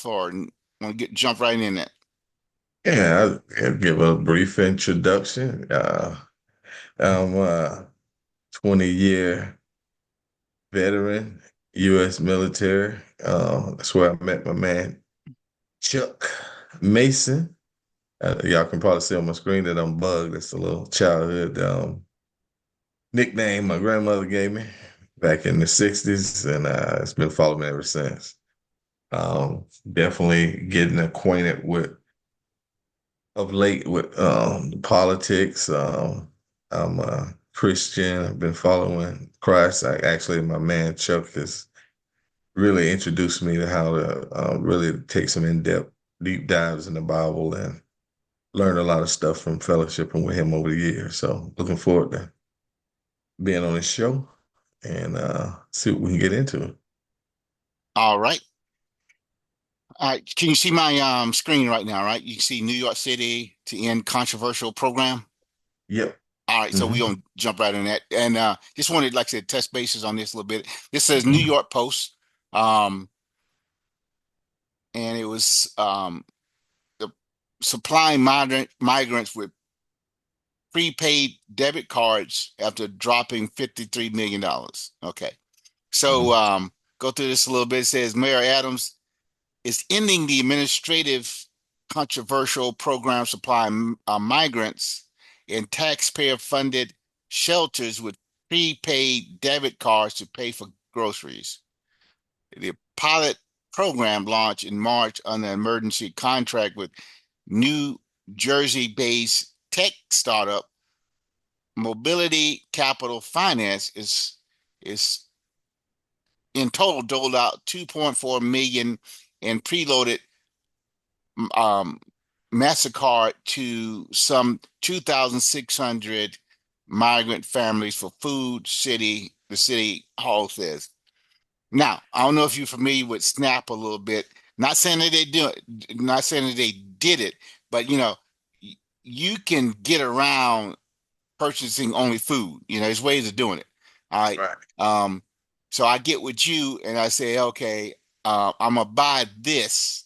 or want to jump right in that? Yeah, I'll give a brief introduction. I'm a 20-year veteran, U.S. military. That's where I met my man, Chuck Mason. Y'all can probably see on my screen that I'm bugged. That's a little childhood nickname my grandmother gave me back in the 60s, and it's been following me ever since. Definitely getting acquainted with of late with politics. I'm a Christian. I've been following Christ. Actually, my man Chuck has really introduced me to how to really take some in-depth, deep dives in the Bible and learn a lot of stuff from fellowshipping with him over the years. So looking forward to being on this show and see what we can get into. All right. All right. Can you see my screen right now, right? You can see New York City to end controversial program. Yep. All right, so we're Hmm. gonna jump right on that. And just wanted, like I said, touch bases on this a little bit. This says New York Post. Um, and it was the supplying migrants with prepaid debit cards after dropping $53 million. Okay. So Hmm. go through this a little bit. It says Mayor Adams is ending the administrative controversial program supplying migrants in taxpayer-funded shelters with prepaid debit cards to pay for groceries. The pilot program launched in March under an emergency contract with New Jersey-based tech startup Mobility Capital Finance is in total doled out 2.4 million in preloaded um, MasterCard to some 2,600 migrant families for food, the city hall says. Now, I don't know if you're familiar with Snap a little bit. Not saying that they do it, not saying that they did it, but you can get around purchasing only food. There's ways of doing it. All right. Right. Um, so I get with you and I say, okay, I'm gonna buy this.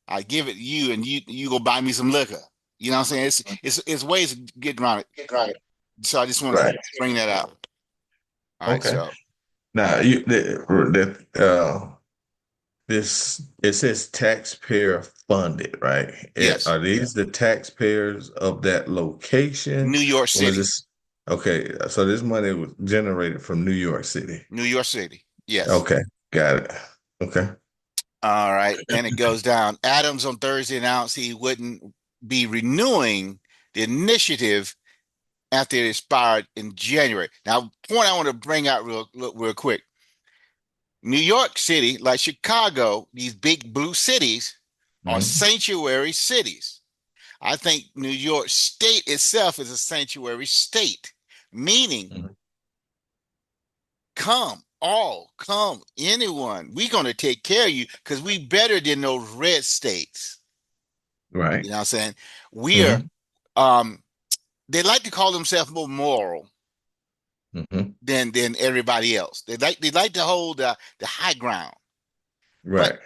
I give it to you, and you go buy me some liquor. You know what I'm saying? It's ways of getting around it. Right. So I just want to Right. bring that out. All right. Okay. So Now this it says taxpayer funded, right? yes, Are these the taxpayers of that location, New York or is City, this okay? So this money was generated from New York City. New York City. Yes. Okay, got it. Okay. All right. Then it goes down. Adams on Thursday announced he wouldn't be renewing the initiative after it expired in January. Now, point I want to bring out real quick. New York City, like Chicago, these big blue cities are Mhm. sanctuary cities. I think New York State itself is a sanctuary state, meaning Mhm. come, anyone. We're going to take care of you because we better than those red states. Right. You know what I'm saying? We are, Hmm. um, they like to call themselves more moral Hmm. than everybody else. They like to hold the high ground, but Right.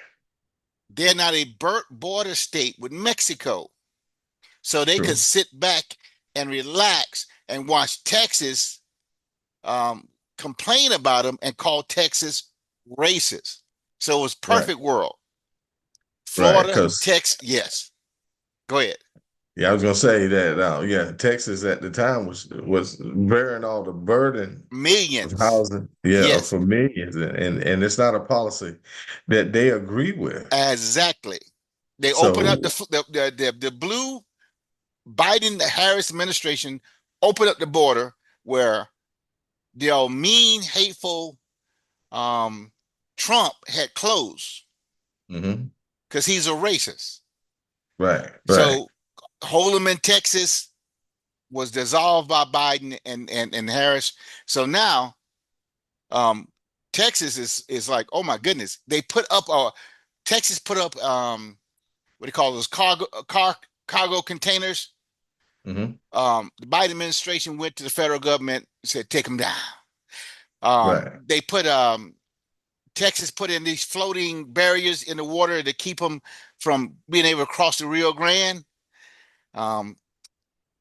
they're not a border state with Mexico. So they could True. sit back and relax and watch Texas um, complain about them and call Texas racist. So it was Right. perfect world. Right. Florida, Because Texas, yes. Go ahead. yeah, I was gonna say that. Yeah, Texas at the time was bearing all the burden of Millions. housing, yeah, Yes, for millions, and it's not a policy that they agree with. exactly. They opened up So, the blue Biden Harris administration opened up the border where the old mean, hateful um, Trump had closed mhm, because he's a racist. right, right, So Holman, Texas was dissolved by Biden and Harris. So now um, Texas is like, oh my goodness, they put up Texas put up what do you call those cargo containers. hmm, The Biden administration went to the federal government and said take them down. right, They put Texas put in these floating barriers in the water to keep them from being able to cross the Rio Grande. Um,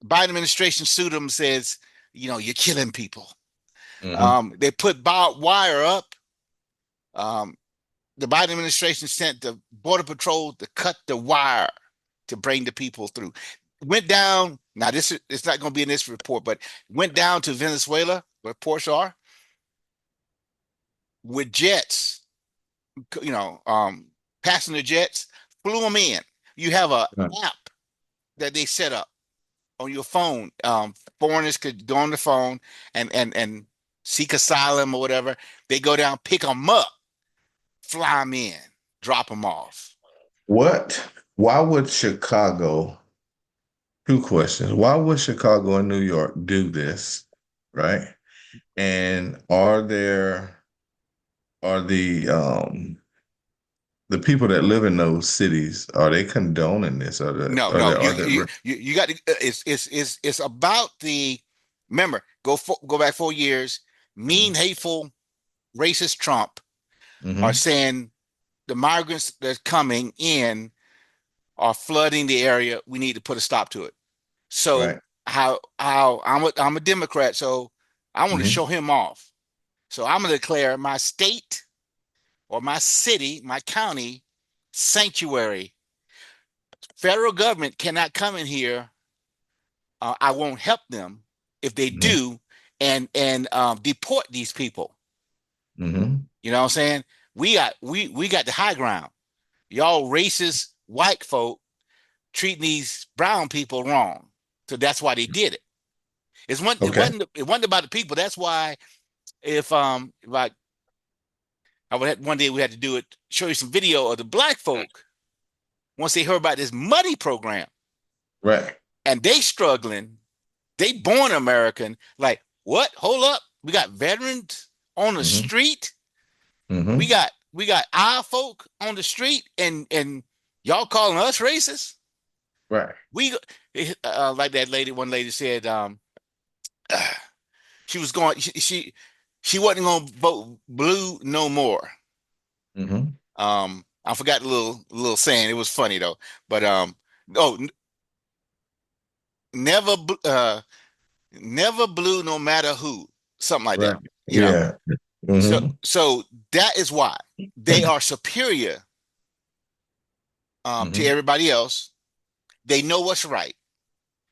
Biden administration sued them, says, you're killing people. Hmm. They put barbed wire up. Um, the Biden administration sent the Border Patrol to cut the wire to bring the people through. Went down. Now this is it's not going to be in this report, but went down to Venezuela where ports are with jets. Passenger jets, flew them in. You have a Right. app that they set up on your phone. Foreigners could go on the phone and seek asylum or whatever. They go down, pick them up, fly them in, drop them off. What? Why would Chicago? Two questions. Why would Chicago and New York do this? Right? And are the people that live in those cities, are they condoning this? No, Are no, there, are there, you got to. It's about the. Remember, go back 4 years. Mean, Mhm. hateful, racist Trump are Mhm. saying the migrants that's coming in are flooding the area. We need to put a stop to it. So Right. how I'm a Democrat, so I want to Mhm. show him off. So I'm going to declare my state or my city, my county sanctuary. Federal government cannot come in here. I won't help them if they Mhm. do, and deport these people. Mhm. You know what I'm saying? We got the high ground. Y'all racist white folk treating these brown people wrong. So that's why they did it. Okay. It wasn't about the people. That's why if I would have, one day we had to do it, show you some video of the black folk once they heard about this money program Right. and they struggling, they born American. Like, what? Hold up. We got veterans on the Mhm. street. We Mhm. got we got our folk on the street and y'all calling us racist? Right. We like that lady, one lady said, she was going she wasn't gonna vote blue no more. Mhm. I forgot the little saying. It was funny though. But oh, never never blue no matter who. Something like that. Right. You know. Yeah. So Mhm. so that is why they are superior to Mhm. everybody else. They know what's right,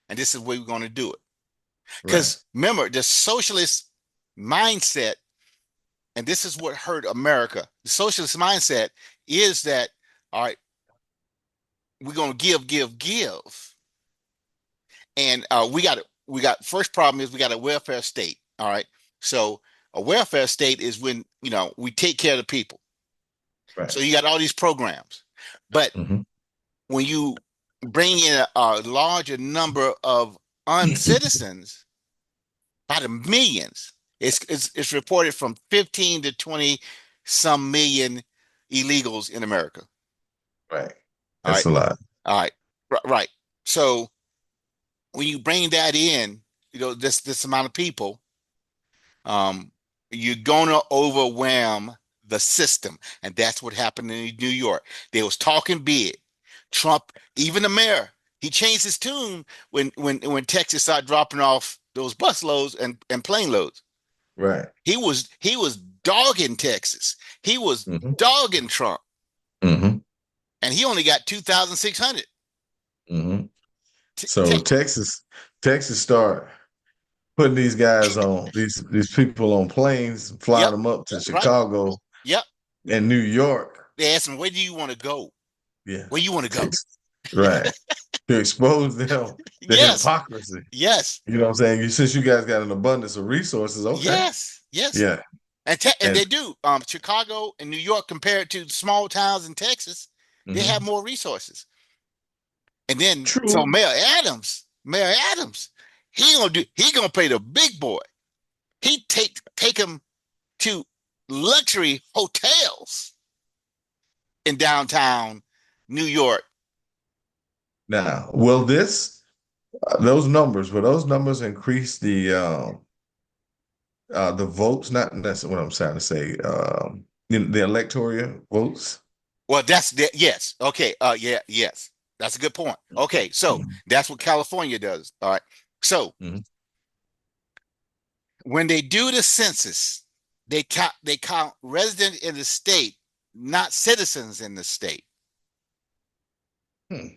and this is the way we're going to do it. Right. Because remember, the socialist mindset, and this is what hurt America. The socialist mindset is that, all right, we're going to give. And we got first problem is we got a welfare state. All right. So a welfare state is when, we take care of the people. Right. So you got all these programs. But Mhm. when you bring in a larger number of uncitizens, by the millions, it's reported from 15 to 20 some million illegals in America. Right. All That's right. a lot. All right. Right. So when you bring that in, this amount of people, um, you're gonna overwhelm the system, and that's what happened in New York. They was talking big. Trump, even the mayor, he changed his tune when Texas started dropping off those bus loads and plane loads. Right. He was dogging Texas. He was Mhm. dogging Trump, Mhm. and he only got 2,600. Mhm. T- So t- Texas start putting these guys on these people on planes, flying yep, them up to right, Chicago yep. and New York. They asked him, "Where do you want to go? Yeah. Where you want to go?" Right. To expose them, the Yes, hypocrisy. yes, You know what I'm saying? Since you guys got an abundance of resources, okay. yes. Yeah. And And they do. Chicago and New York, compared to small towns in Texas, they have mhm. more resources. And then so True. Mayor Adams, he gonna play the big boy. He take him to luxury hotels in downtown New York. Now, will this will those numbers increase the votes? Not that's what I'm trying to say. the electoral votes. Well, that's the, yes. Okay. Yeah. Yes. That's a good point. Okay. So that's what California does. All right. So Mm-hmm. when they do the census, they count residents in the state, not citizens in the state. Hmm.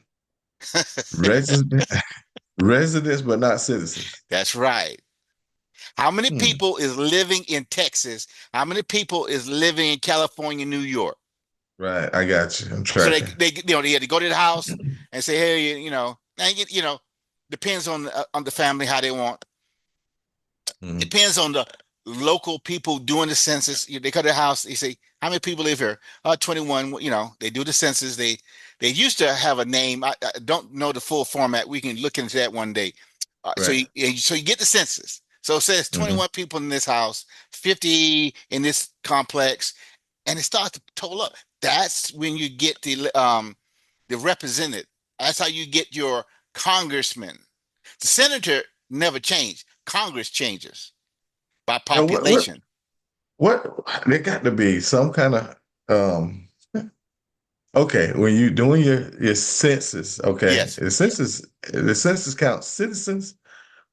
Resident residents, but not citizens. That's right. How many Hmm. people is living in Texas? How many people is living in California, New York? Right, I got you. I'm So they tracking. they they had to go to the house and say, hey, and depends on the family how they want. Mm-hmm. Depends on the local people doing the census. They come to the house. They say, how many people live here? 21. They do the census. They used to have a name. I don't know the full format. We can look into that one day. So Right. you get the census. So it says Mm-hmm. 21 people in this house, 50 in this complex, and it starts to total up. That's when you get the representative. That's how you get your congressman. The senator never changed. Congress changes by Now, population. there got to be some kind of um okay, when you doing your census, okay, Yes, the census counts citizens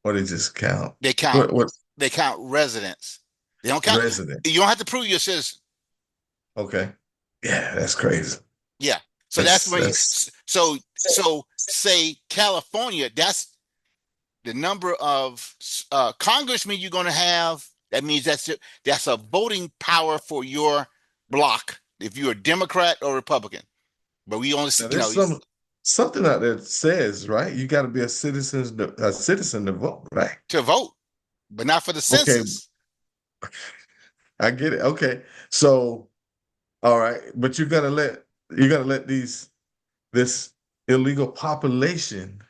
or they just count they count. what They count residents. They don't count. You residents? don't have to prove you're a citizen. Okay. Yeah, that's crazy. Yeah. So that's That's when you. that's So say California. That's the number of congressmen you're going to have. That means that's a voting power for your block. If you're a Democrat or Republican, but we only now there's something out there that says, right, you got to be a citizen to vote, right? to vote, but not for the Okay, census. I get it. Okay. So, all right, but you're gonna let this illegal population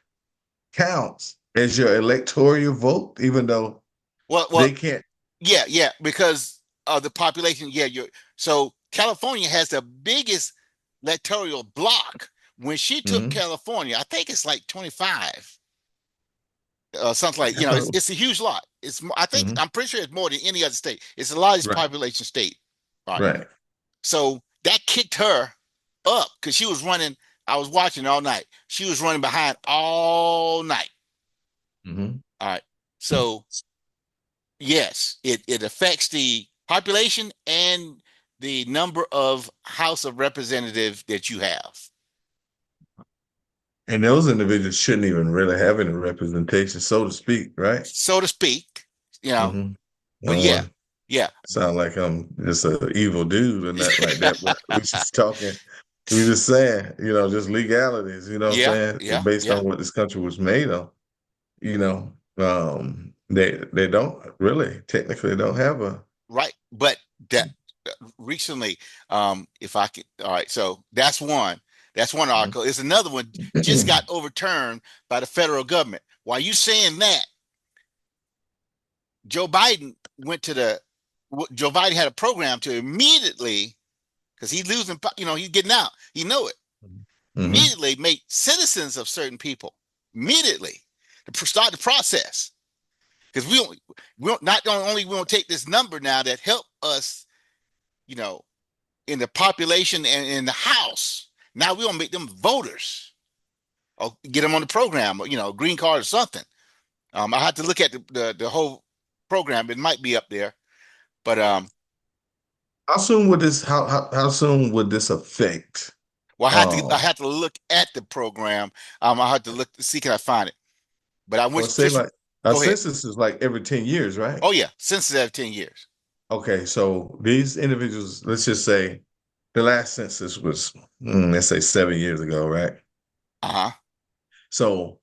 count as your electoral vote, even though Well, they can't. yeah, because of the population. Yeah, you're so California has the biggest electoral block. When she took Mhm. California, I think it's like 25, something like I thought it was, it's a huge lot. I think mhm. I'm pretty sure it's more than any other state. It's the largest Right, population state. All right, right. so that kicked her up because she was running. I was watching all night. She was running behind all night. Mhm. All right, so yes, it affects the population and the number of House of Representatives that you have, And those individuals shouldn't even really have any representation, so to speak, right? so to speak. You know, Hmm. I but don't yeah, want to yeah, sound like I'm just an evil dude or nothing like that, but we just talking, we just saying, just legalities, you know what yeah, I'm saying? yeah, Based yeah. on what this country was made on, they don't really technically don't have a. Right. But that recently, if I could, all right. So that's one. That's one article. There's another one just got overturned by the federal government. While you saying that, Joe Biden went to the Joe Biden had a program to immediately because he's losing, he's getting out. You know it. Hmm. Immediately make citizens of certain people. Immediately to start the process because we don't not only we don't take this number now that help us, you know, in the population and in the House. Now we don't make them voters or get them on the program, or, green card or something. I have to look at the whole program. It might be up there, but How soon would this affect? well, I Um, have to look at the program. I have to look to see can I find it. But I well, went say just like a go ahead. census is like every 10 years, right? Oh yeah, since that 10 years. Okay, so these individuals, let's just say the last census was, let's say 7 years ago, right? Uh huh. So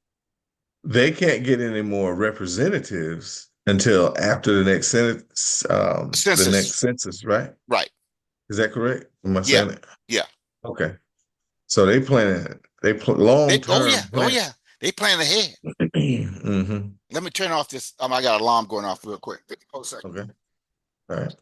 they can't get any more representatives until after the next Census. census, right? Right. Is that correct? Am I Yeah. saying it? Yeah. Okay. So they They. long Oh term yeah. Oh plan. yeah. They plan ahead. Hmm. Let me turn off this. I got an alarm going off real quick. Hold a second. Okay. All right.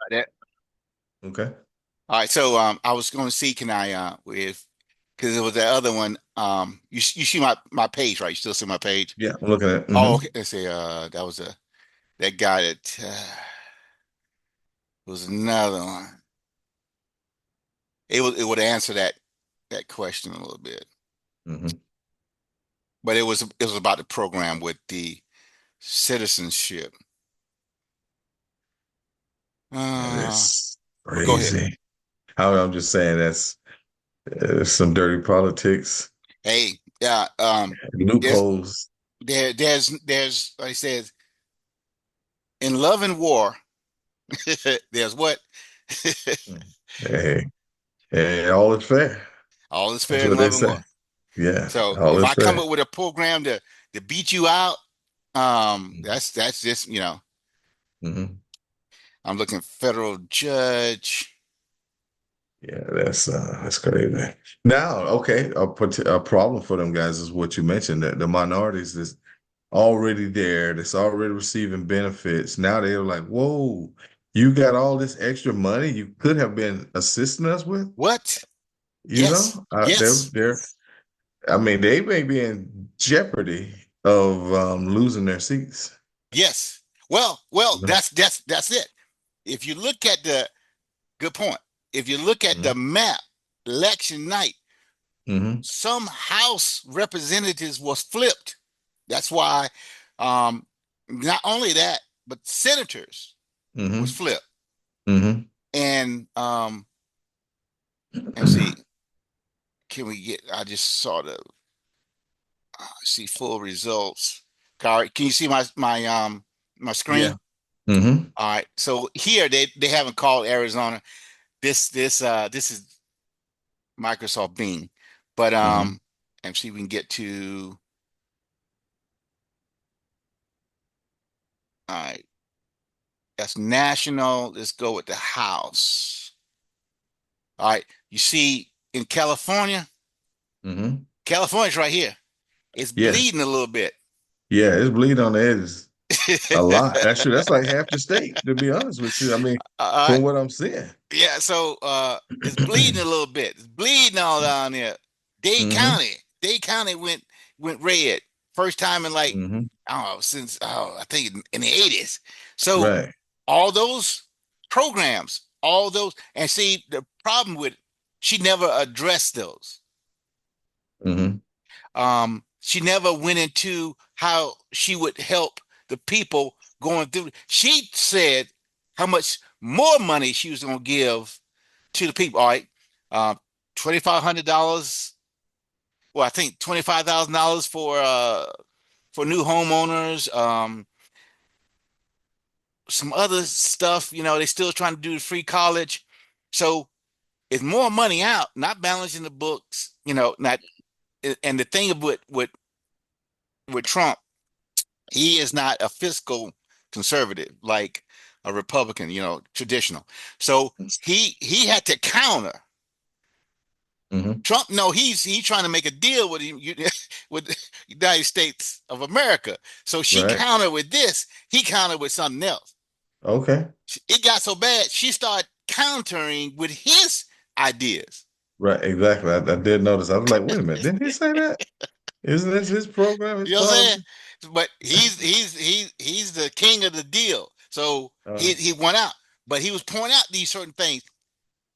That, Okay. all right. So I was going to see can I with because it was the other one. You see my page, right? You still see my page? Yeah, I'm looking at. Oh, okay. Let's see. That was a that guy that was another one. It would answer that question a little bit, Hmm. but it was about the program with the citizenship. That Uh, is but go ahead. crazy. I'm just saying that's some dirty politics, Hey, yeah. There's loopholes. there's like I said in love and war. There's what Hey, hey, all is fair. all is That's fair in what they love and say. war. Yeah, So all if is I come fair. up with a program to beat you out, that's just Hmm. I'm looking federal judge. Yeah, that's crazy. Now, okay, a problem for them guys is what you mentioned, that the minorities is already there, that's already receiving benefits. Now they're like, whoa, you got all this extra money you could have been assisting us with, What? you Yes, know? yes, I mean, they may be in jeopardy of losing their seats. yes. Well, that's it. If you look at the good point, if you look at Mm-hmm. the map, election night, Hmm. some House representatives was flipped. That's why, um, not only that, but senators was Hmm. flipped. Hmm. And and see, can we get? I just saw the see full results. All right, can you see my Yeah. screen? Hmm. All right, so here they haven't called Arizona. This is Microsoft Bing, but Hmm. and see if we can get to. All right, that's national. Let's go with the House. All right, you see in California, Hmm. California's right here. It's Yeah. bleeding a little bit. Yeah, it's bleed on the edges a lot. Actually, that's like half the state, to be honest with you. I mean, All right, from what I'm seeing. yeah, so it's bleeding a little bit. It's bleeding all down there. Dade Hmm. County. Dade County went red. First time in like Hmm. I don't know, since I think in the 80s. So Right. all those programs, all those and see the problem with she never addressed those. Hmm. She never went into how she would help the people going through. She said how much more money she was going to give to the people. All right, $2,500. Well, I think $25,000 for new homeowners. Some other stuff. They're still trying to do free college. So it's more money out, not balancing the books. Not and the thing with Trump, he is not a fiscal conservative like a Republican. Traditional. So he had to counter. Hmm. Trump, no, he's trying to make a deal with him, with the United States of America. So she Right. countered with this. He countered with something else. Okay. It got so bad she started countering with his ideas. Right. Exactly. I did notice. I was like, wait a minute, didn't he say that? Isn't this his program, his You know what I'm saying? policy? But he's the king of the deal. So Uh, he went out, but he was pointing out these certain things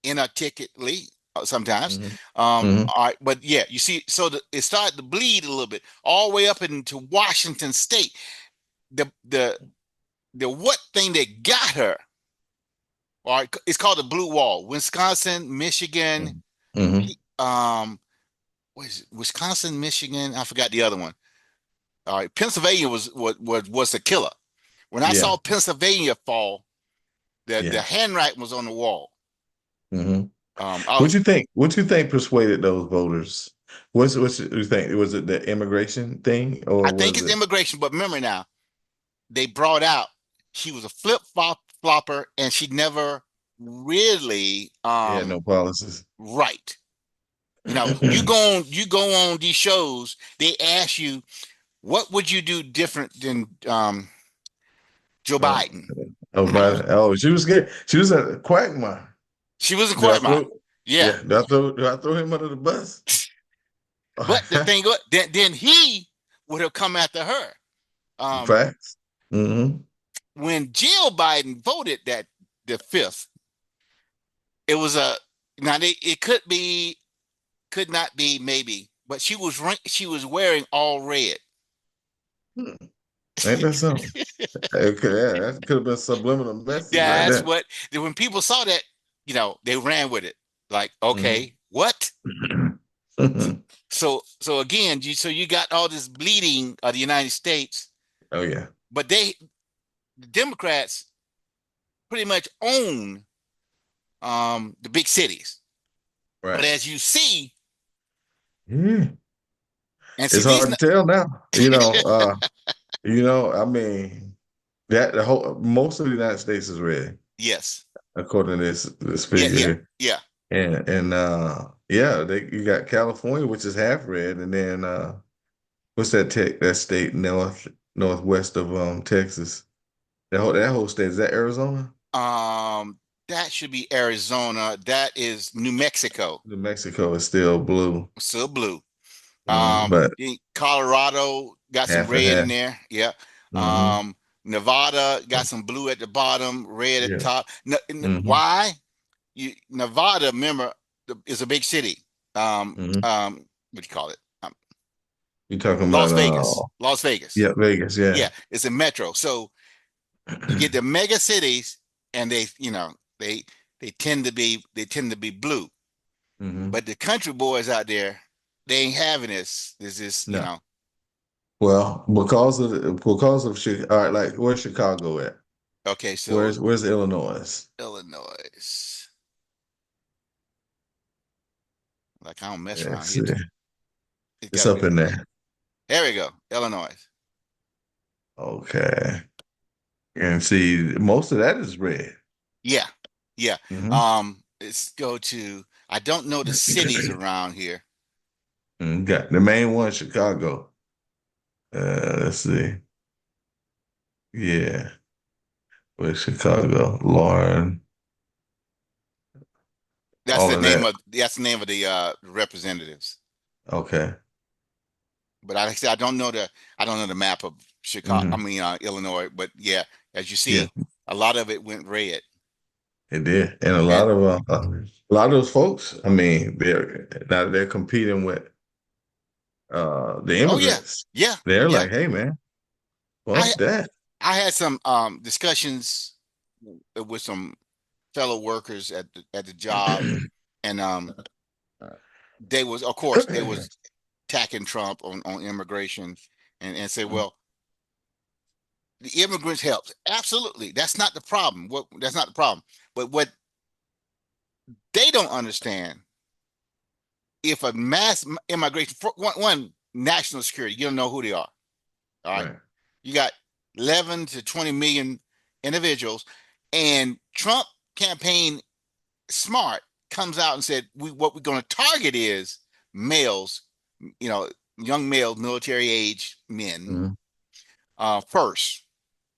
inarticulately sometimes. hmm. Hmm. All right, but yeah, you see, so it started to bleed a little bit all the way up into Washington State. The the the what thing that got her, all right, it's called the Blue Wall. Wisconsin, Michigan, Hmm. what is it? Wisconsin, Michigan. I forgot the other one. All right, Pennsylvania was the killer. When I Yeah. saw Pennsylvania fall, the Yeah. handwriting was on the wall. Hmm. I What was you think? What you think persuaded those voters? What's you think? Was it the immigration thing, I or think was it's it? immigration, but remember now, they brought out she was a flopper and she never really He had no policies. right. You go on these shows, they ask you what would you do different than Joe Trump. Biden? About it. Oh, she was scared. She was at a quagmire. She was a Do I quagmire. throw? Yeah. Yeah. Do I throw him under the bus? But the thing was, then he would have come after her. Um, Facts. Mm-hmm. when Jill Biden voted that the fifth, it was a now it could not be maybe, but she was wearing all red. Hmm. Ain't that something? Okay, yeah, that could have been subliminal message right That's there. what when people saw that, they ran with it. Like, Mm-hmm. okay, what? So again, you got all this bleeding of the United States, Oh yeah. but the Democrats pretty much own the big cities. But Right. as you see, Yeah. and see It's these, hard to tell now. I mean, that the whole most of the United States is red, yes, according to this yeah, figure yeah, here. yeah. And yeah, you got California, which is half red, and then what's that state northwest of Texas? That whole state, is that Arizona? Um, that should be Arizona. That is New Mexico, New Mexico is still blue. still blue. But Colorado got some half and red in half. there. Yeah. Hmm. Nevada got some blue at the bottom, red at the Yeah. top. Hmm. Why? Nevada, remember, is a big city. Hmm. What do you call it? You talking about Las Vegas. Las Vegas. yeah, Vegas, yeah. Yeah, it's a metro. So you get the mega cities, and they tend to be blue. Hmm. But the country boys out there, they ain't having this. This is, No. Well, all right, like where's Chicago at? okay. So Where's Illinois? Illinois, like I don't mess Yeah, around see, here. It it's got to up be. in there. There we go, Illinois. Okay. And see, most of that is red. Yeah, yeah. Hmm. Let's go to. I don't know the cities around here. Got the main one, Chicago. Let's see. Yeah, where's Chicago? Lauren, all of that. That's the name of the representatives. Okay. But like I said, I don't know the map of Chicago. I Hmm. mean, Illinois. But yeah, as you Yeah, see, a lot of it went red. it did. And And a lot of those folks, I mean, they're competing with the oh yeah, immigrants. yeah, They're yeah. like, hey man, I fuck that. I had some discussions with some fellow workers at the job, and of course, they was attacking Trump on immigration, and say, well, the immigrants helped. Absolutely, that's not the problem. That's not the problem. But what they don't understand, if a mass immigration, for one national security, you don't know who they are. All right, Right. you got 11 to 20 million individuals, and Trump campaign smart comes out and said, what we're going to target is males, you know, young male military age men Hmm. first,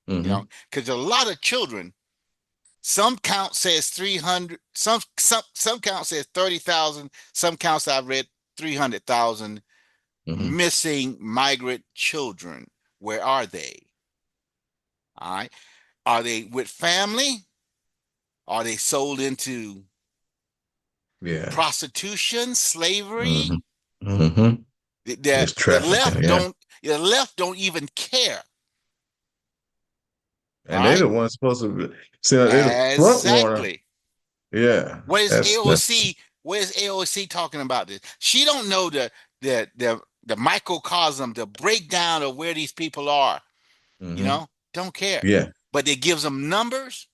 Hmm. because a lot of children. Some count says 300. Some count says 30,000. Some counts I've read 300,000 Hmm. missing migrant children. Where are they? All right. Are they with family? Are they sold into Yeah. prostitution, Hmm. slavery? Hmm. The, It's the trafficking, left yeah. don't the left don't even care. All And they're right. the ones supposed to be, see, they're the front runner. Exactly. Yeah. What is That's AOC? What is AOC talking about this? She don't know the microcosm, the breakdown of where these people are. You hmm know, don't care. Yeah. But they gives them numbers,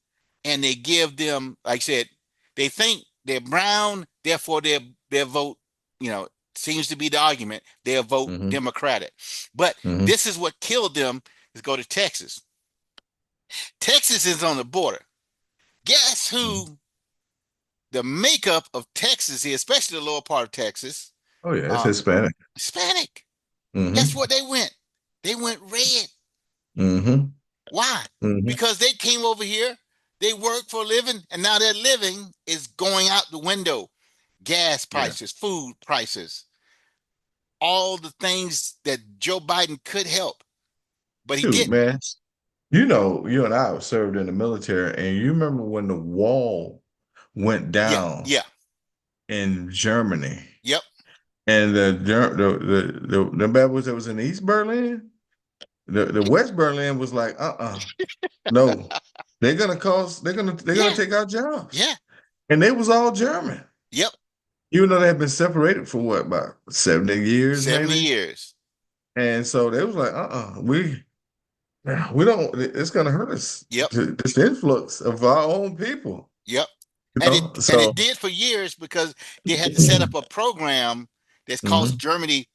and they give them, like I said, they think they're brown, therefore their vote, seems to be the argument. They'll vote Hmm. Democratic. But Hmm. this is what killed them is go to Texas. Texas is on the border. Guess who the makeup of Texas is, especially the lower part of Texas? Oh yeah, it's Uh, Hispanic. Hispanic. Guess Hmm. what they went? They went red. Hmm. Why? Hmm. Because they came over here, they work for a living, and now their living is going out the window. Gas Yeah. prices, food prices, all the things that Joe Biden could help, but he Shoot, didn't. man. You know, you and I served in the military, and you remember when the wall went Yeah, down yeah, in Germany, yep, and the bad boys that was in East Berlin, the West Berlin was like, no, they're gonna yeah, take our jobs, yeah, and they was all German, yep. even though they had been separated for what, about 70 years 70 maybe, years. and so they was like, we don't. It's gonna hurt us. Yep, This influx of our own people, yep. you And know. it So, did for years because they had to set up a program that's cost hmm Germany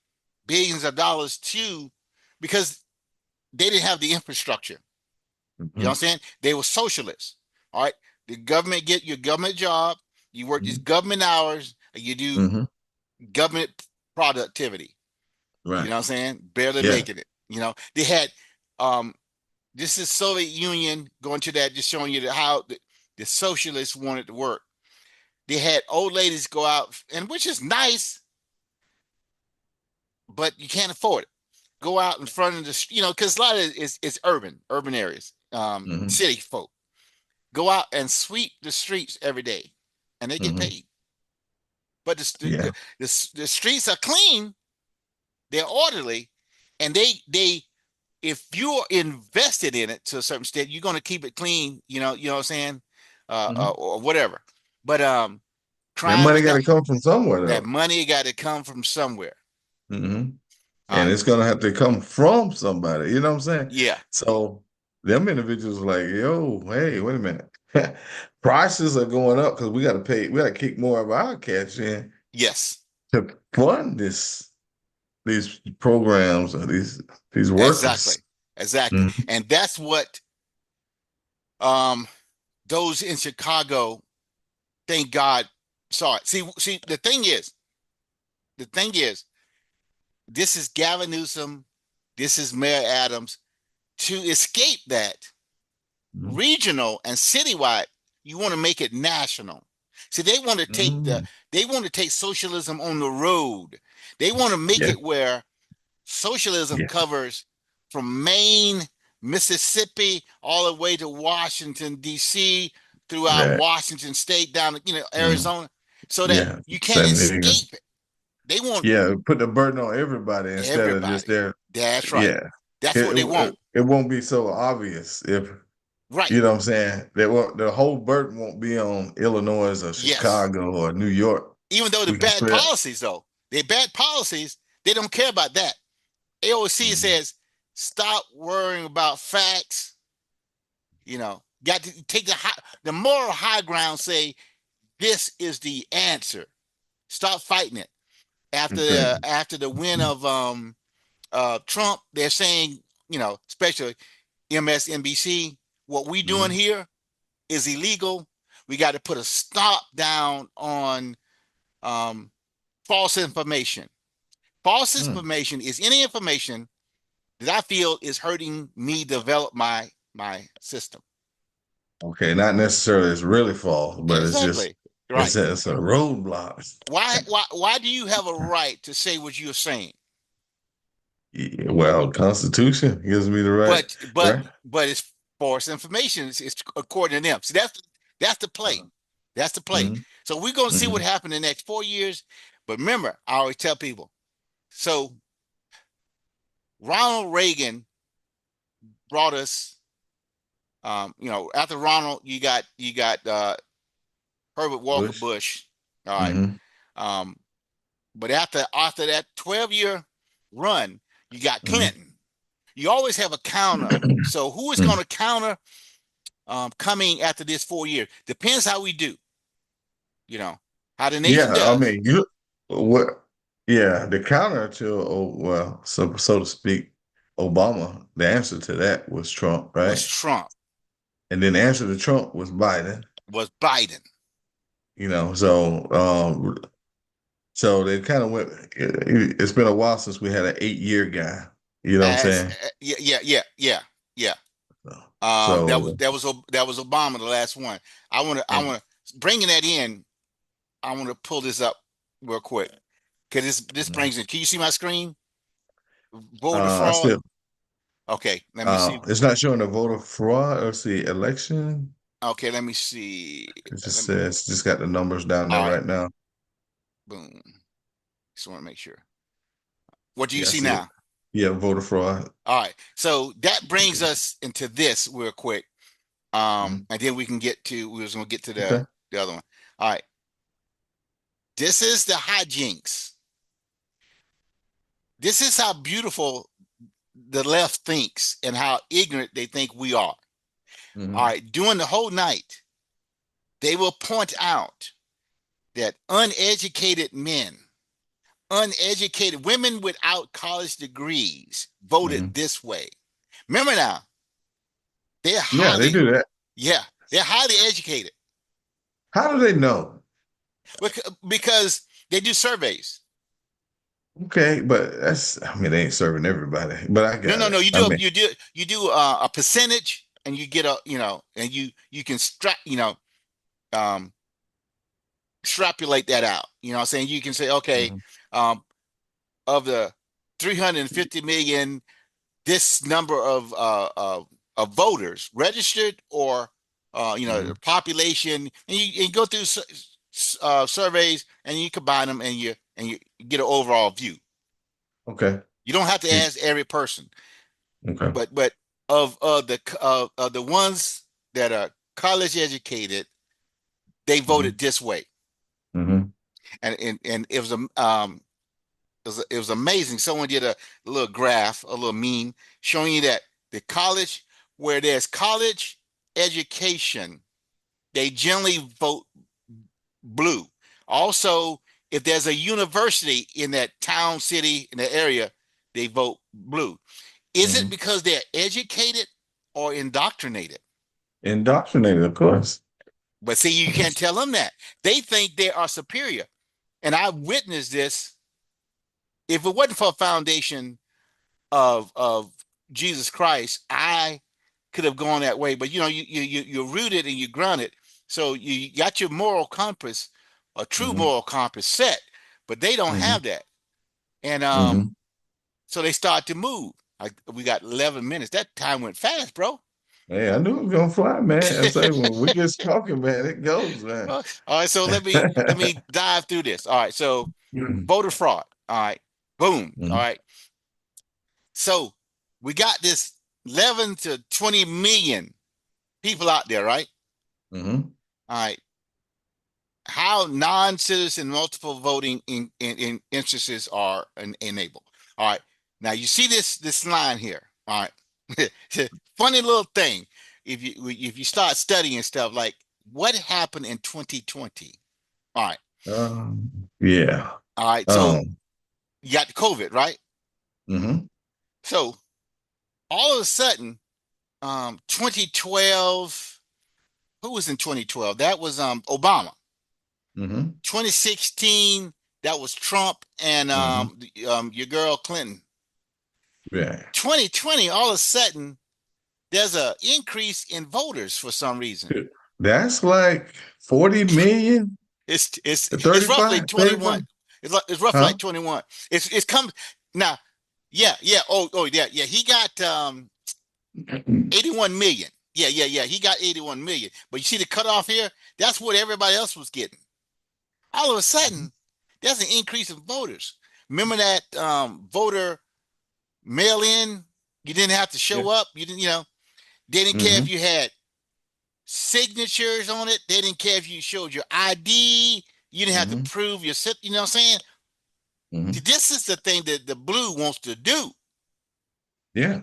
billions of dollars to because they didn't have the infrastructure. You know hmm what I'm saying? They were socialists. All right. The government get your government job, you work these government hours, and you do hmm government productivity. You right, know what I'm saying? Barely yeah, making it. You know, they had um this is Soviet Union going to that, just showing you how the socialists wanted to work. They had old ladies go out, and which is nice, but you can't afford it. Go out in front of the, because a lot of it is urban areas, hmm city folk. Go out and sweep the streets every day, and they get hmm paid. But the yeah, the, the streets are clean, they're orderly, and they if you're invested in it to a certain extent, you're going to keep it clean. You know what I'm saying, hmm or whatever. But that crime money is got not. to come from somewhere That though. money got to come from somewhere. Hmm. All And right. it's gonna have to come from somebody. You know what I'm saying? Yeah. So them individuals are like, yo, hey, wait a minute. Prices are going up because we got to pay. We got to kick more of our cash in Yes. to fund these programs or these Exactly. workers. Exactly. Mhm. And that's what um those in Chicago, thank God, saw it. See, the thing is, this is Gavin Newsom, this is Mayor Adams. To escape that Mhm. regional and citywide, you want to make it national. See, Mhm. they want to take socialism on the road. They want to make Yeah, it where socialism yeah, covers from Maine, Mississippi, all the way to Washington, D.C., throughout right. Washington State, down to, Mm. Arizona, so that Yeah, you can't San Diego. escape it. They want Yeah, put the burden on everybody instead of just everybody. their. That's right. Yeah, That's what they want. it won't be so obvious if Right. you know what I'm saying. The whole burden won't be on Illinois or Yes. Chicago or New York. Even though the We can bad spread. policies, though, they bad policies, they don't care about that. AOC Mhm. says, stop worrying about facts. Got to take the moral high ground. Say this is the answer. Stop fighting it. Okay. After the win of Trump, they're saying, especially MSNBC, what we doing Mhm. here is illegal. We got to put a stop down on um, false information. False Mm. information is any information that I feel is hurting me develop my system. Okay, not necessarily it's really false, but it's just Exactly. Right. it's a roadblock. Why do you have a right to say what you're saying? Yeah, well, Constitution gives me the right, But but right? but it's false information. It's according to them. See, that's the play. That's the play. Mm-hmm. So we're gonna see what Hmm. happens in the next 4 years. But remember, I always tell people. So Ronald Reagan brought us. After Ronald, you got Herbert Walker Bush. Bush. All right. Hmm. Um, but after that 12-year run, you got Hmm. Clinton. You always have a counter. So who is going to counter coming after this 4 years? Depends how we do. You know how the nation Yeah, I does. mean, you what? Yeah, the counter to, oh, well, so to speak, Obama. The answer to that was Trump, Was right? Trump? And then the answer to Trump was Biden. Was Biden? You know, so they kind of went. It's been a while since we had an 8-year guy. You know what I'm As saying? yeah, yeah, yeah, yeah, yeah. That So, was Obama, the last one. I want to bringing that in. I want to pull this up real quick because this brings in. Can you see my screen? Voter I fraud. still, Okay, let me see. it's not showing the voter fraud. Let's see, election. Okay, let me see. It just Let me. says, just got the numbers down there All right, right now. boom. Just want to make sure. What do you Yeah, I see see it. now? Yeah, voter fraud. All right, so that brings us into this real quick. Mhm. And then we can get to. We was gonna get to Okay. the other one. All right, this is the hijinks. This is how beautiful the left thinks and how ignorant they think we are. All Hmm. right, during the whole night, they will point out that uneducated men, uneducated women without college degrees voted Hmm. this way. Remember now, they're Yeah, they highly, do that. yeah, they're highly educated How do they know? because they do surveys. Okay, but that's, I mean, they ain't serving everybody, but I No, got no, it. no. I mean, You do a percentage, and you get a and you can um, extrapolate that out. You know what I'm saying? You can say, okay, mhm, um, of the 350 million, this number of voters registered or mhm. the population, and you go through surveys and you combine them and you get an overall view. Okay. You don't have to You- ask every person, Okay. but of the ones that are college educated, they Hmm. voted this way, Hmm. and it was it was amazing. Someone did a little graph, a little meme showing you that the college, where there's college education, they generally vote blue. Also, if there's a university in that town, city, in the area, they vote blue. Is it Hmm. because they're educated or indoctrinated? Indoctrinated, of course. But see, you can't tell them that. They think they are superior. And I witnessed this. If it wasn't for a foundation of Jesus Christ, I could have gone that way. But you're rooted and you're grounded, so you got your moral compass, a true Hmm. moral compass set, but they don't Hmm. have that, and Hmm. so they start to move. Like we got 11 minutes. That time went fast, bro. Hey, I knew it was gonna fly, man. I say when we get talking, man, it goes, man. All right, so let me dive through this. All right, so voter fraud. All right, boom. All Hmm. right, so we got this 11 to 20 million people out there, right? Hmm. All right. How non-citizen multiple voting in instances are enabled. All right. Now you see this line here. All right. Funny little thing. If you start studying stuff like what happened in 2020. All right. Yeah. All right. So Um. you got the COVID, right? Hmm. So all of a sudden, 2012, who was in 2012? That was Obama. Hmm. 2016, that was Trump and Hmm. your girl Clinton. Yeah. 2020, all of a sudden, there's a increase in voters for some reason. That's like 40 million, It's roughly 35, 21. 35. It's roughly Huh? like 21. It's come now. Yeah, yeah. Oh, yeah, yeah. He got 81 million. Yeah, yeah, yeah. He got 81 million. But you see the cutoff here? That's what everybody else was getting. All of a Mhm. sudden, there's an increase in voters. Remember that voter mail in? You didn't have to Yeah. show up. You didn't, they didn't care if Hmm. you had signatures on it. They didn't care if you showed your ID. You didn't have to Hmm. prove your, you know what I'm saying? Hmm. This is the thing that the blue wants to do. Yeah.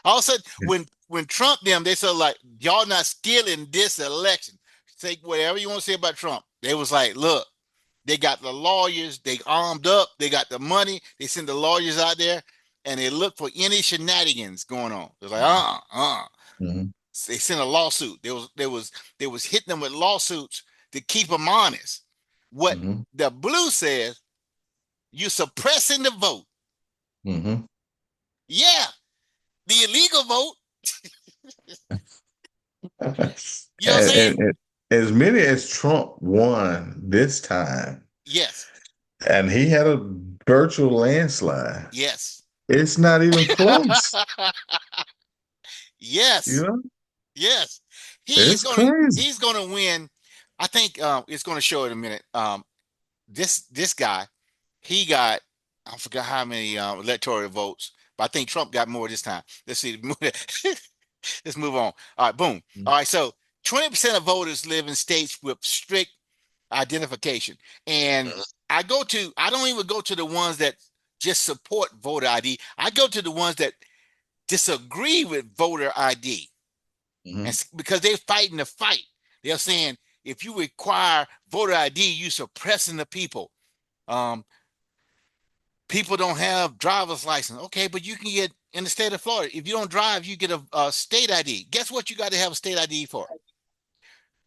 All of a sudden, when Trump them, they said like, y'all not stealing this election. Say whatever you want to say about Trump. They was like, look, they got the lawyers, they armed up, they got the money, they send the lawyers out there, and they look for any shenanigans going on. They're like, Hmm. They sent a lawsuit. They was hitting them with lawsuits to keep them honest. What Hmm. the blue says, you suppressing the vote. Hmm. Yeah. The illegal vote. and, You know what I'm saying? and as many as Trump won this time, Yes. and he had a virtual landslide, Yes. it's not even close. You Yes. know, Yes. it's crazy. He's gonna win. I think it's gonna show in a minute. This guy, he got, I forgot how many electoral votes, but I think Trump got more this time. Let's see. Let's move on. All right, boom. All right, so 20% of voters live in states with strict identification. And I don't even go to the ones that just support voter ID. I go to the ones that disagree with voter ID. Mm-hmm. And because they're fighting the fight. They're saying if you require voter ID, you suppressing the people. Um, People don't have driver's license. Okay, but you can get in the state of Florida. If you don't drive, you get a state ID. Guess what? You got to have a state ID for?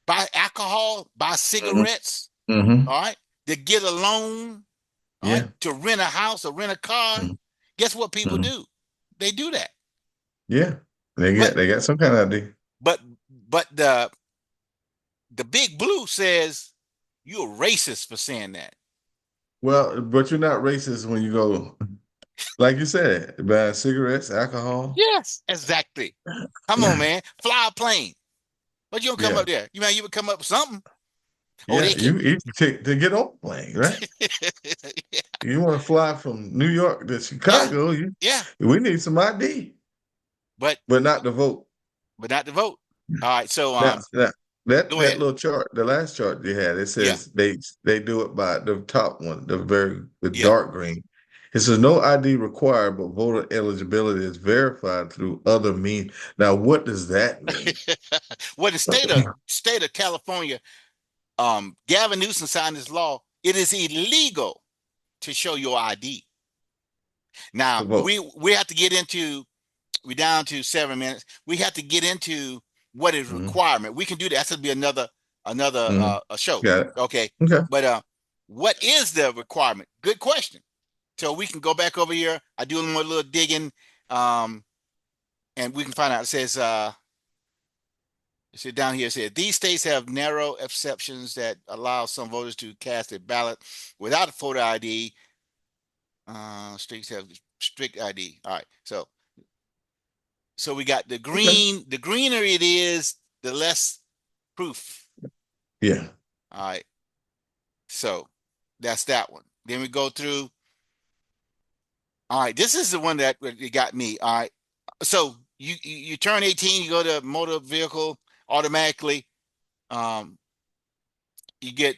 Buy alcohol, buy Hmm. cigarettes. Hmm. All right, to get a loan. All right, Yeah. to rent a house or rent a car. Guess what people Hmm. do? They do that. Yeah. But They got some kind of idea. but but the big blue says you're racist for saying that. Well, but you're not racist when you go, like you said, buying cigarettes, alcohol. Yes, exactly. Come on, man. Fly a plane. But you don't come Yeah. up there. You would come up with something. Oh, Yeah. they can. You to get on the plane, right? You want to fly from New York to Yeah, Chicago, yeah. we need some ID, But but not to vote. not to vote. All right. So Now go that ahead. little chart, the last chart you had, it Yeah, says they do it by the top one, the yeah. dark green. It says no ID required, but voter eligibility is verified through other means. Now, what does that mean? Well, the state of California, Gavin Newsom signed this law. It is illegal to show your ID. To Now vote. we have to get into. We're down to 7 minutes. We have to get into what is Hmm. requirement. We can do that. That's gonna be another Hmm. a show. Got it. Okay, Okay. but what is the requirement? Good question. So we can go back over here. I do more little digging, um, and we can find out. It says down here. It says these states have narrow exceptions that allow some voters to cast a ballot without a photo ID. States have strict ID. All right. So we got the Okay. green. The greener it is, the less proof. Yeah. All right. So that's that one. Then we go through. All right. This is the one that got me. All right. So you turn 18, you go to motor vehicle automatically. Um, you get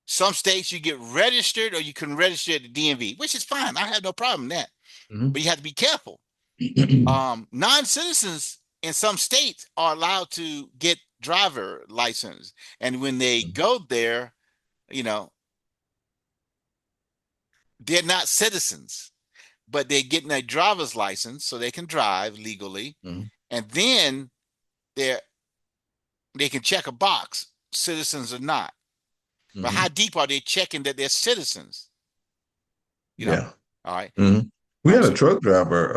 some states you get registered or you can register at the DMV, which is fine. I have no problem with that. Hmm. But you have to be careful. Non-citizens in some states are allowed to get driver license, and when they go there, you know, they're not citizens, but they're getting a driver's license so they can drive legally, Hmm. and then they they can check a box, citizens or not. But how Hmm. deep are they checking that they're citizens? You know, Yeah. all right, Hmm. We all right. had a So truck driver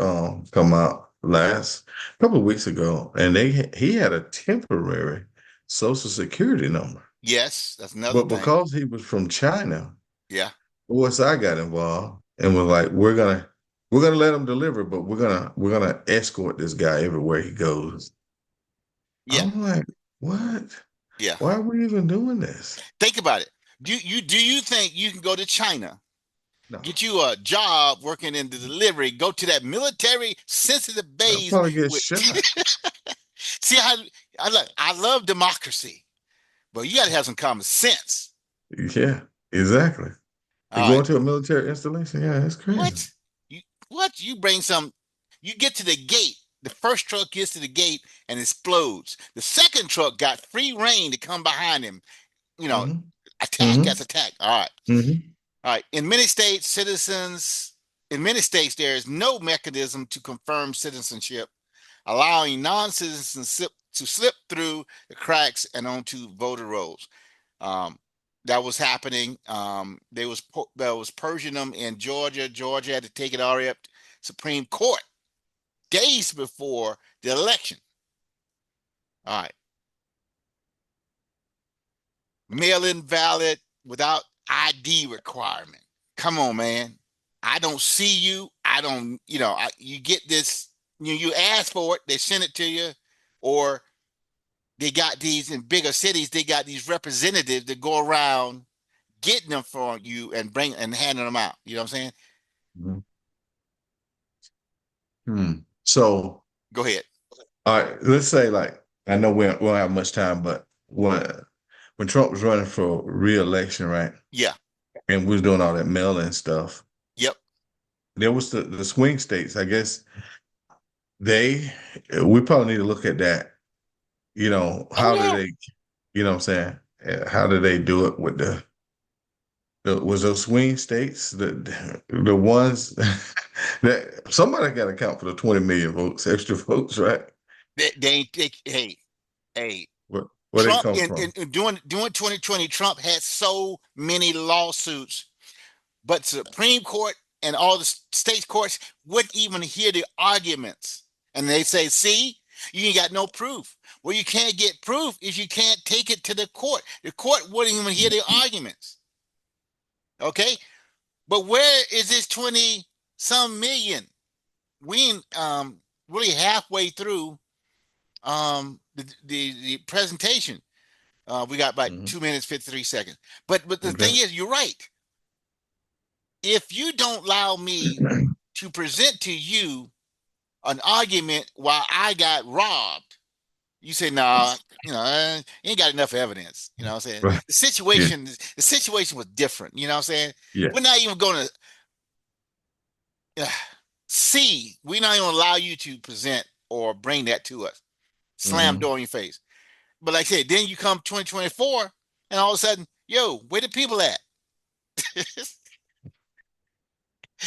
come out last couple of weeks ago, and he had a temporary social security number. yes, that's another But thing. because he was from China, Yeah, OSI got involved and was like, we're gonna let him deliver, but we're gonna escort this guy everywhere he goes. yeah, I'm like, what? yeah. Why are we even doing this? Think about it. Do you think you can go to China, No, get you a job working in the delivery, go to that military sensitive I'll base probably get with shot. see how I love democracy, but you got to have some common sense. Yeah, exactly. To All go right, into a military installation, yeah, it's crazy. what you bring some, you get to the gate. The first truck gets to the gate and explodes. The second truck got free reign to come behind him. You know, Hmm. attack Hmm. as attack. All right. Hmm. All right. In many states, there is no mechanism to confirm citizenship, allowing non-citizens to slip through the cracks and onto voter rolls. Um, that was happening. There was purging them in Georgia. Georgia had to take it all the way up to Supreme Court. days before the election. All right. Mail-in ballot without ID requirement. Come on, man. I don't see you. I don't, you get this, you ask for it, they send it to you, or they got these in bigger cities, they got these representatives that go around getting them for you and bring and handing them out. You know what I'm saying? Mhm. So, Go ahead. all right, let's say like I know we don't have much time, but when Trump was running for re-election, right, Yeah. and we was doing all that mail-in stuff, Yep. there was the swing states. I guess they we probably need to look at that. Oh How do yeah. they? You know what I'm saying? How do they do it with was those swing states the ones that somebody got to count for the 20 million votes, extra votes, right? Hey, Where they Trump come in from? during 2020, Trump had so many lawsuits, but Supreme Court and all the state courts wouldn't even hear the arguments. And they say, see, you ain't got no proof. Well, you can't get proof if you can't take it to the court. The court wouldn't even hear the arguments. Okay. But where is this 20 some million? We ain't really halfway through the presentation. We got about Mhm. 2 minutes, 53 seconds. But the thing Okay. is, you're right. If you don't allow me to present to you an argument while I got robbed, you say, nah, you ain't got enough evidence. You know what I'm saying? Right. The Yeah. situation, the situation was different. You know what I'm saying? Yeah. We're not even going to we're not even allow you to present or bring that to us. Slam Hmm. door in your face. But like I said, then you come 2024 and all of a sudden, yo, where the people at?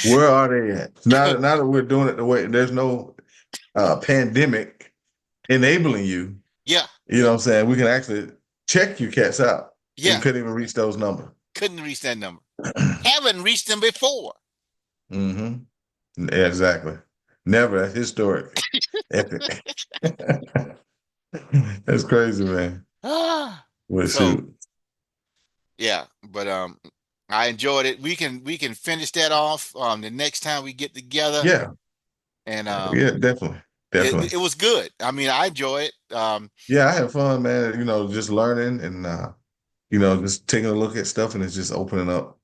Where are they at? Now that we're doing it the way there's no pandemic enabling you, Yeah, you know what I'm saying? We can actually check you cats out and yeah, couldn't even reach those numbers. couldn't reach that number. Haven't reached them before. Hmm. Exactly. Never. That's historic. Epic. That's crazy, man. Ah, Well, so shoot. yeah, but I enjoyed it. We can finish that off the next time we get together, Yeah. and Yeah, definitely. it Definitely. was good. I mean, I enjoy it. Yeah, I had fun, man. Just learning and just taking a look at stuff and it's just opening up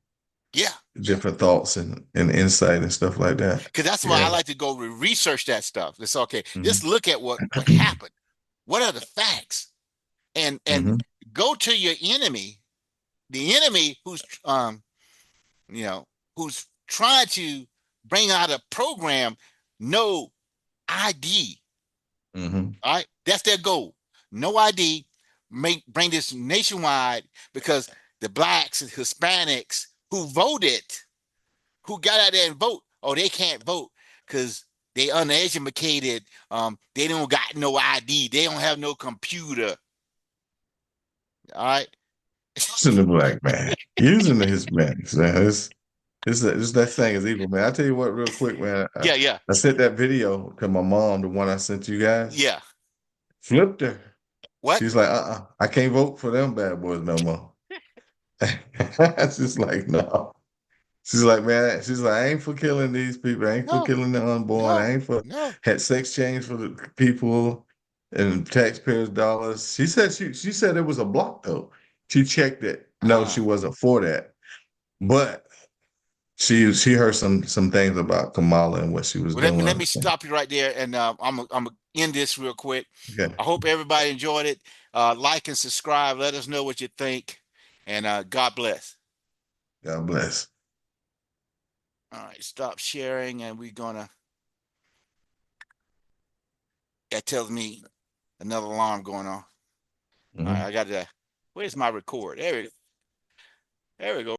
Yeah, different thoughts and insight and stuff like that. because that's why I Yeah. like to go research that stuff. It's okay. Just Hmm. look at what happened. What are the facts? And Hmm. go to your enemy, the enemy you know who's trying to bring out a program, no ID. Hmm. All right, that's their goal. No ID. Bring this nationwide because the blacks and Hispanics who voted, who got out there and vote, oh, they can't vote because they uneducated. They don't got no ID. They don't have no computer. All right. Using the black man, using the Hispanics, man. It's that thing is evil, man. I tell you what, real quick, man. I, Yeah, yeah, I sent that video to my mom, the one I sent you guys. yeah. Flipped her. What? She's like, I can't vote for them bad boys no more. It's just like, no. She's like, man, she's like, I ain't for killing these people. I ain't for No, killing the unborn. I no, ain't for no. had sex change for the people and taxpayers' dollars. She said it was a block though. She checked it. No, she Ah. wasn't for that. But she heard some things about Kamala and what she was Well, let me doing. stop you right there, and I'm gonna end this real quick. Okay. I hope everybody enjoyed it. Like and subscribe. Let us know what you think, and God bless. God bless. All right, stop sharing, and we're gonna. That tells me another alarm going on. All right, Mhm. I got to. Where's my record? There we go.